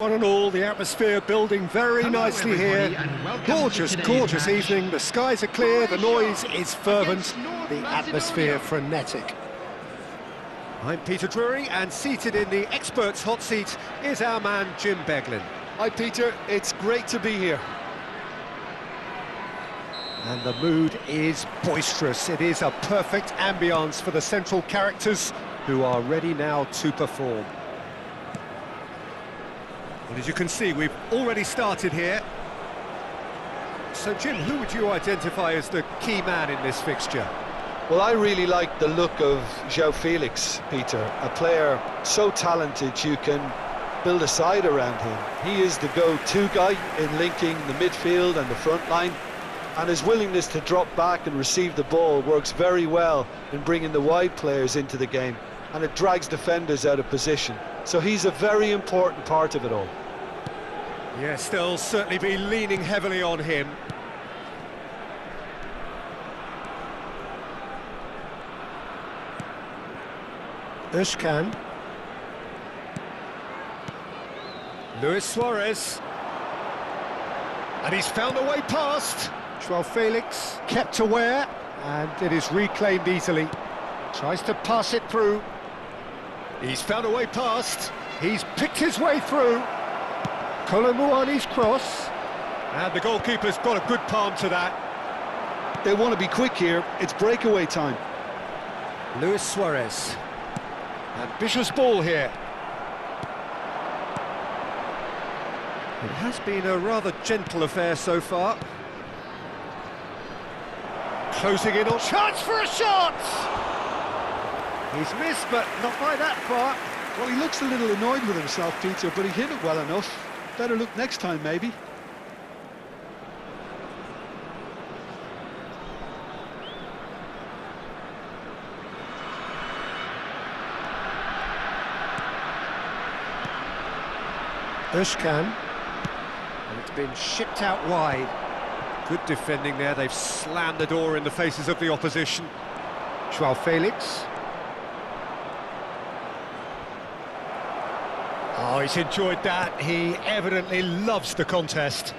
One and all, the atmosphere building very nicely here. Gorgeous, gorgeous evening. The skies are clear, the noise is fervent, the atmosphere frenetic. I'm Peter Drury, and seated in the experts' hot seat is our man Jim Beglin. Hi Peter, it's great to be here. And the mood is boisterous. It is a perfect ambience for the central characters who are ready now to perform. Well, as you can see, we've already started here. So, Jim, who would you identify as the key man in this fixture? Well, I really like the look of João Felix, Peter. A player so talented you can build a side around him. He is the go-to guy in linking the midfield and the front line, and his willingness to drop back and receive the ball works very well in bringing the wide players into the game, and it drags defenders out of position. So he's a very important part of it all. Yes, they'll certainly be leaning heavily on him. Özcan. Luis Suarez. And he's found a way past. João Felix kept aware, and it is reclaimed easily. Tries to pass it through. He's found a way past. He's picked his way through. Kolo Muani's cross. And the goalkeeper's got a good palm to that. They want to be quick here. It's breakaway time. Luis Suarez. Ambitious ball here. It has been a rather gentle affair so far. Closing in on... Chance for a shot! He's missed, but not by that far. Well, he looks a little annoyed with himself, Peter, but he hit it well enough. Better look next time, maybe. Özcan. And it's been shipped out wide. Good defending there. They've slammed the door in the faces of the opposition. João Felix. Oh, he's enjoyed that. He evidently loves the contest.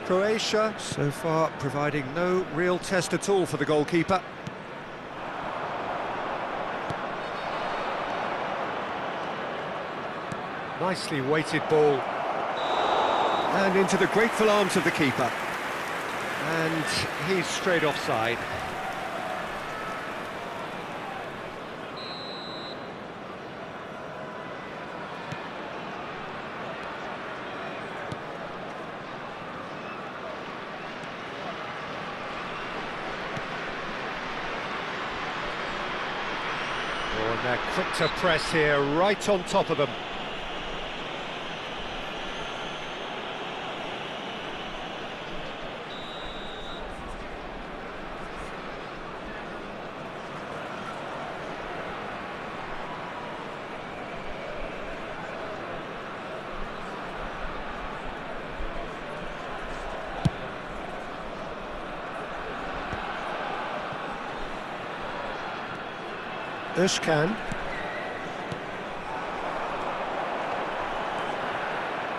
Croatia, so far, providing no real test at all for the goalkeeper. Nicely weighted ball. And into the grateful arms of the keeper. And he's straight offside. Oh, and they're quick to press here, right on top of them. Özcan.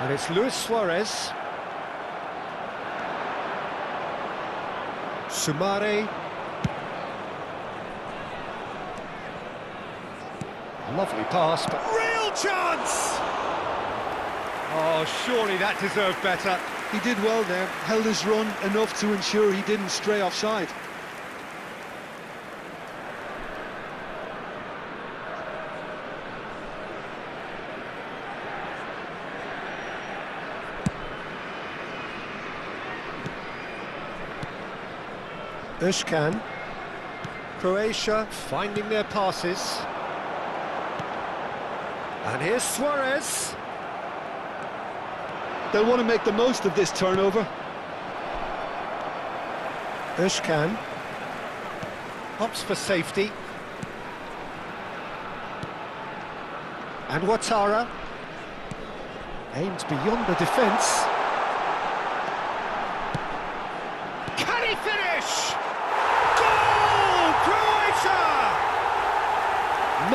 And it's Luis Suarez. Soumare. Lovely pass, but real chance! Oh, surely that deserved better. He did well there, held his run enough to ensure he didn't stray offside. Özcan. Croatia finding their passes. And here's Suarez. They'll want to make the most of this turnover. Özcan. Opts for safety. And Ouattara. Aimed beyond the defence. Can he finish? Goal! Croatia!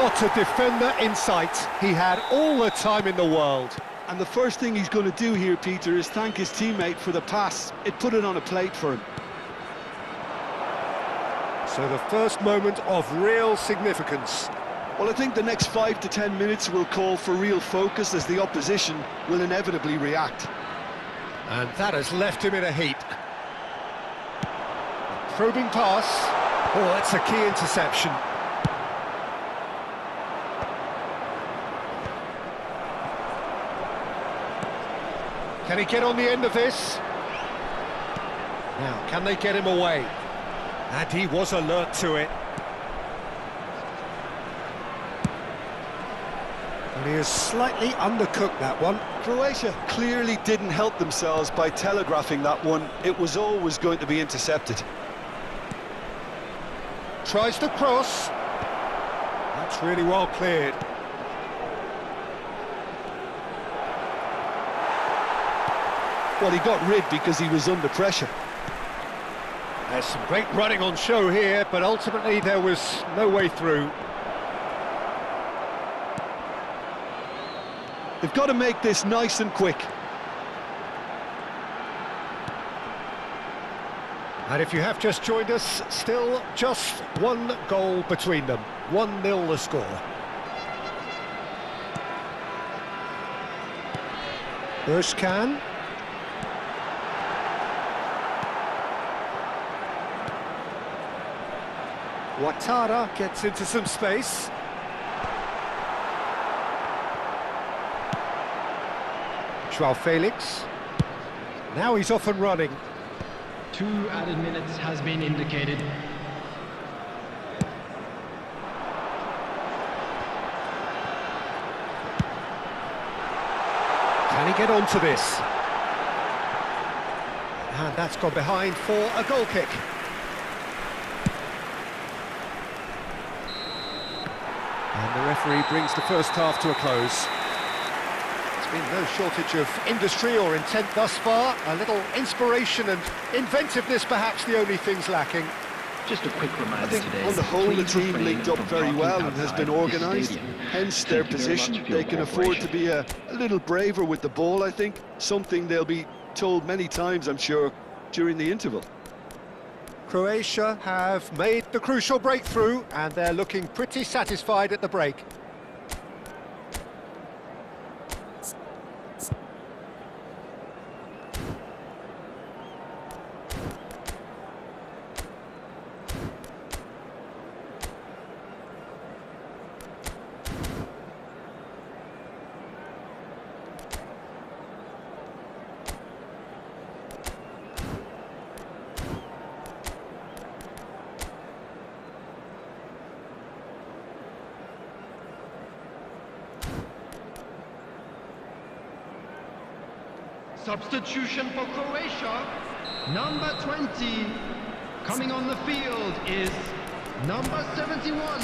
got a defender in sight. He had all the time in the world. And the first thing he's going to do here, Peter, is thank his teammate for the pass. It put it on a plate for him. So the first moment of real significance. Well, I think the next 5 to 10 minutes will call for real focus as the opposition will inevitably react. And that has left him in a heap. Probing pass. Oh, that's a key interception. Can he get on the end of this? Now, can they get him away? And he was alert to it. And he has slightly undercooked that one. Croatia clearly didn't help themselves by telegraphing that one. It was always going to be intercepted. Tries to cross. That's really well cleared. Well, he got rid because he was under pressure. There's some great running on show here, but ultimately there was no way through. They've got to make this nice and quick. And if you have just joined us, still just one goal between them. 1-0 the score. Özcan. Ouattara gets into some space. João Felix. Now he's off and running. 2 added minutes has been indicated. Can he get onto this? And that's gone behind for a goal kick. And the referee brings the first half to a close. There's been no shortage of industry or intent thus far. A little inspiration and inventiveness, perhaps the only things lacking. Just a quick I reminder think today. on the whole the please team refrain linked up from very talking well and has outside been the organised, stadium. hence their Thank you very position. much for your They can afford to be a little braver with the ball, I think. Something they'll be told many times, I'm sure, during the interval. Croatia have made the crucial breakthrough and they're looking pretty satisfied at the break. Substitution for Croatia. Number 20. Coming on the field is number 71.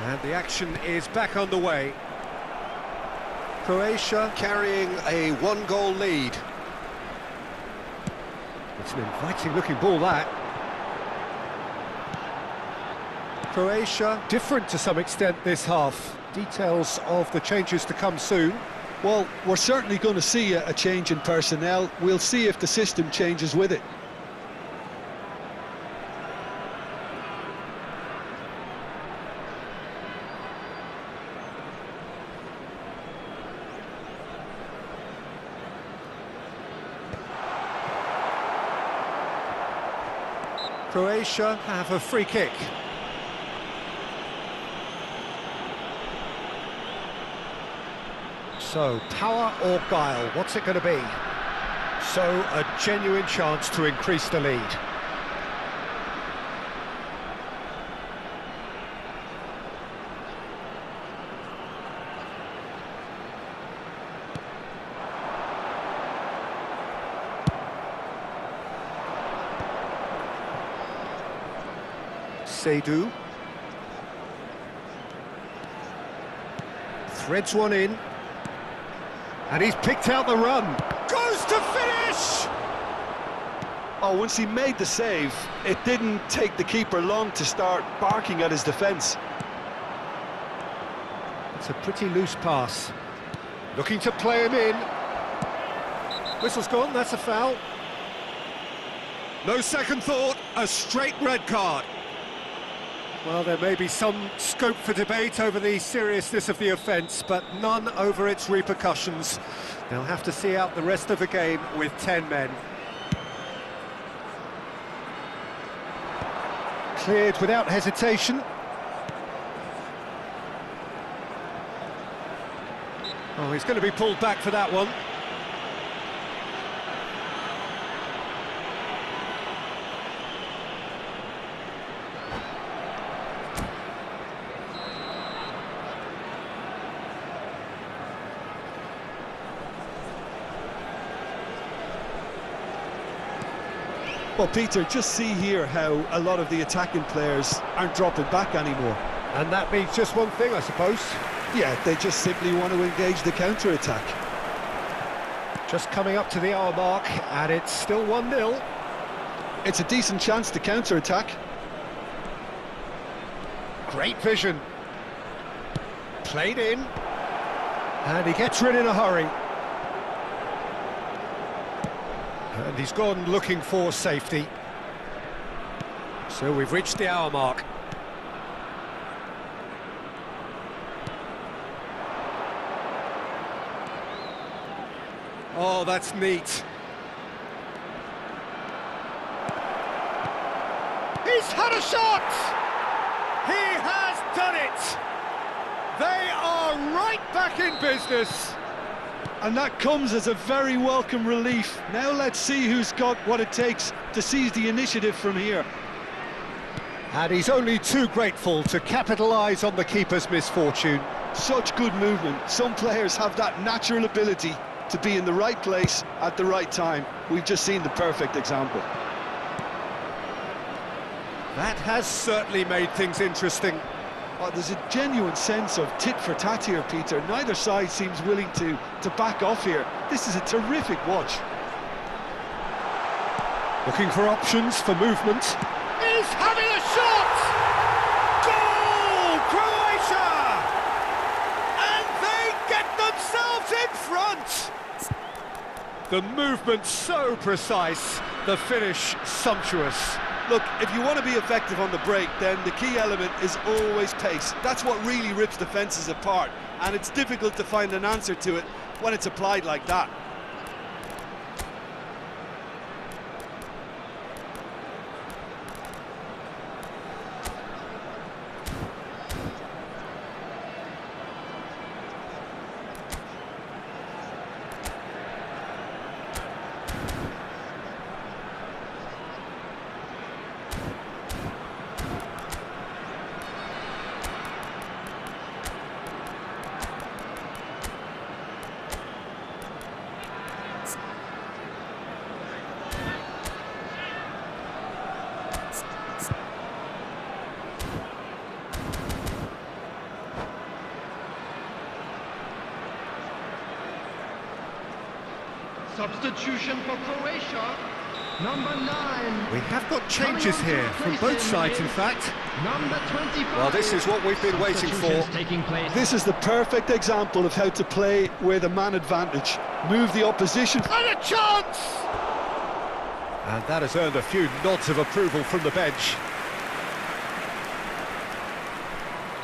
And the action is back on the way. Croatia carrying a 1-goal lead. It's an inviting looking ball, that. Croatia different to some extent this half. Details of the changes to come soon. Well, we're certainly going to see a change in personnel. We'll see if the system changes with it. Croatia have a free kick. So, power or guile, what's it going to be? So, a genuine chance to increase the lead. Seydu. Threads one in. And he's picked out the run. Goes to finish! Oh, once he made the save, it didn't take the keeper long to start barking at his defence. It's a pretty loose pass. Looking to play him in. Whistle's gone, that's a foul. No second thought, a straight red card. Well, there may be some scope for debate over the seriousness of the offence, but none over its repercussions. They'll have to see out the rest of the game with 10 men. Cleared without hesitation. Oh, he's going to be pulled back for that one. Well, Peter, just see here how a lot of the attacking players aren't dropping back anymore. And that means just one thing, I suppose. Yeah, they just simply want to engage the counter-attack. Just coming up to the hour mark, and it's still 1-0. It's a decent chance to counter-attack. Great vision. Played in. And he gets rid in a hurry. And he's gone looking for safety. So we've reached the hour mark. Oh, that's neat. He's had a shot! He has done it! They are right back in business. And that comes as a very welcome relief. Now let's see who's got what it takes to seize the initiative from here. And he's only too grateful to capitalise on the keeper's misfortune. Such good movement. Some players have that natural ability to be in the right place at the right time. We've just seen the perfect example. That has certainly made things interesting. Oh, there's a genuine sense of tit for tat here, Peter. Neither side seems willing to back off here. This is a terrific watch. Looking for options for movement. He's having a shot! Goal! Croatia! And they get themselves in front! The movement so precise, the finish sumptuous. Look, if you want to be effective on the break, then the key element is always pace. That's what really rips defences apart, and it's difficult to find an answer to it when it's applied like that. Substitution for Croatia, number 9. We have got changes here from both sides, in fact. Number 25. Well, this is what we've been waiting for. Taking place. This is the perfect example of how to play with a man advantage. Move the opposition. And a chance! And that has earned a few nods of approval from the bench.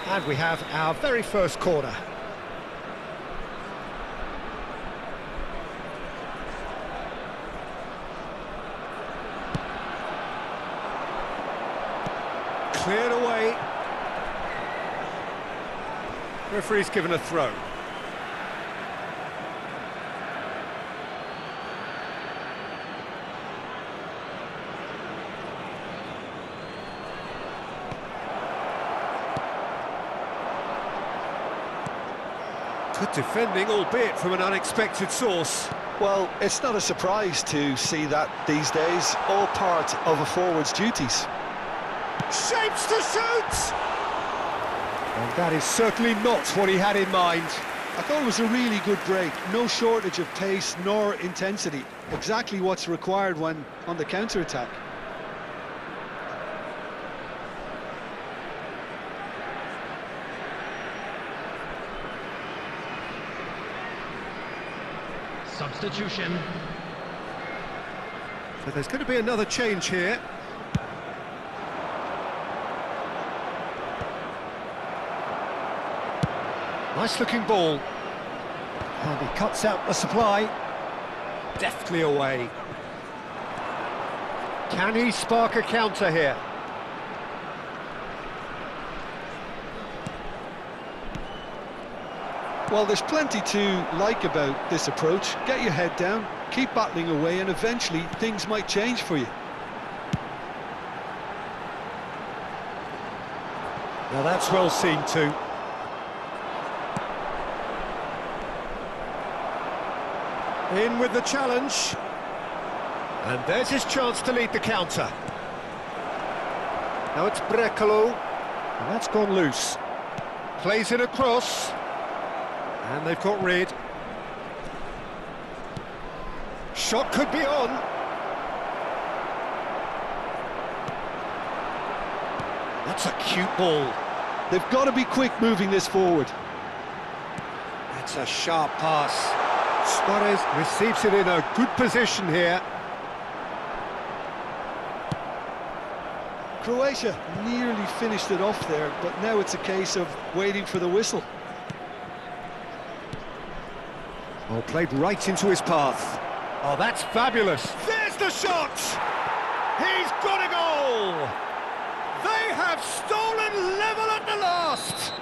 And we have our very first corner. Cleared away. Referee's given a throw. Good defending, albeit from an unexpected source. Well, it's not a surprise to see that these days, all part of a forward's duties. Shapes to shoot! And that is certainly not what he had in mind. I thought it was a really good break. No shortage of pace nor intensity. Exactly what's required when on the counter-attack. Substitution. So there's going to be another change here. Nice looking ball. And he cuts out the supply. Deftly away. Can he spark a counter here? Well, there's plenty to like about this approach. Get your head down, keep battling away, and eventually things might change for you. Now that's well seen too. In with the challenge. And there's his chance to lead the counter. Now it's Brekalo. And that's gone loose. Plays it across. And they've got rid. Shot could be on. That's a cute ball. They've got to be quick moving this forward. That's a sharp pass. Suarez receives it in a good position here. Croatia nearly finished it off there, but now it's a case of waiting for the whistle. Oh, played right into his path. Oh, that's fabulous. There's the shot! He's got a goal! They have stolen level at the last!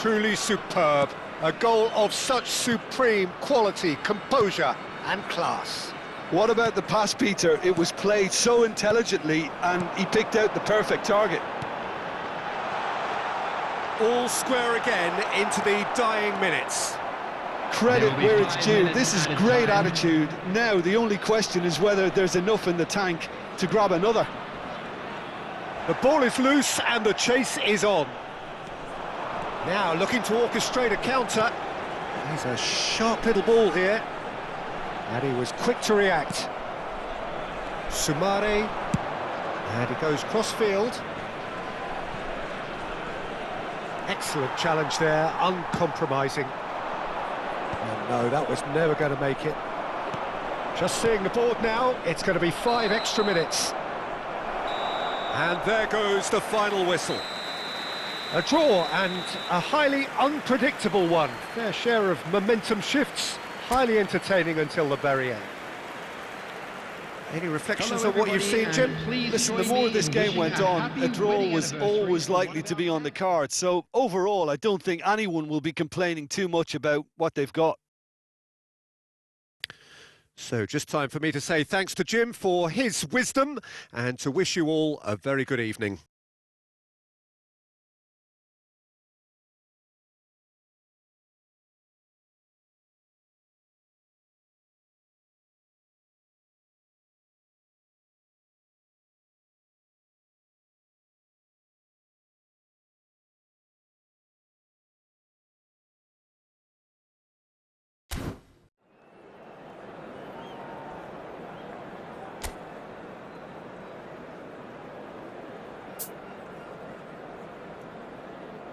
Truly superb. A goal of such supreme quality, composure and class. What about the pass, Peter? It was played so intelligently and he picked out the perfect target. All square again into the dying minutes. Credit where it's due. This is great attitude. Now the only question is whether there's enough in the tank to grab another. The ball is loose and the chase is on. Now looking to orchestrate a counter. He's a sharp little ball here. And he was quick to react. Soumare. And he goes cross-field. Excellent challenge there, uncompromising. And no, that was never going to make it. Just seeing the board now, it's going to be 5 extra minutes. And there goes the final whistle. A draw and a highly unpredictable one. Fair share of momentum shifts, highly entertaining until the very end. Any reflections on what you've seen, Jim? Listen, the more this game went on, a draw was always likely to be on the card. So overall, I don't think anyone will be complaining too much about what they've got. So just time for me to say thanks to Jim for his wisdom and to wish you all a very good evening.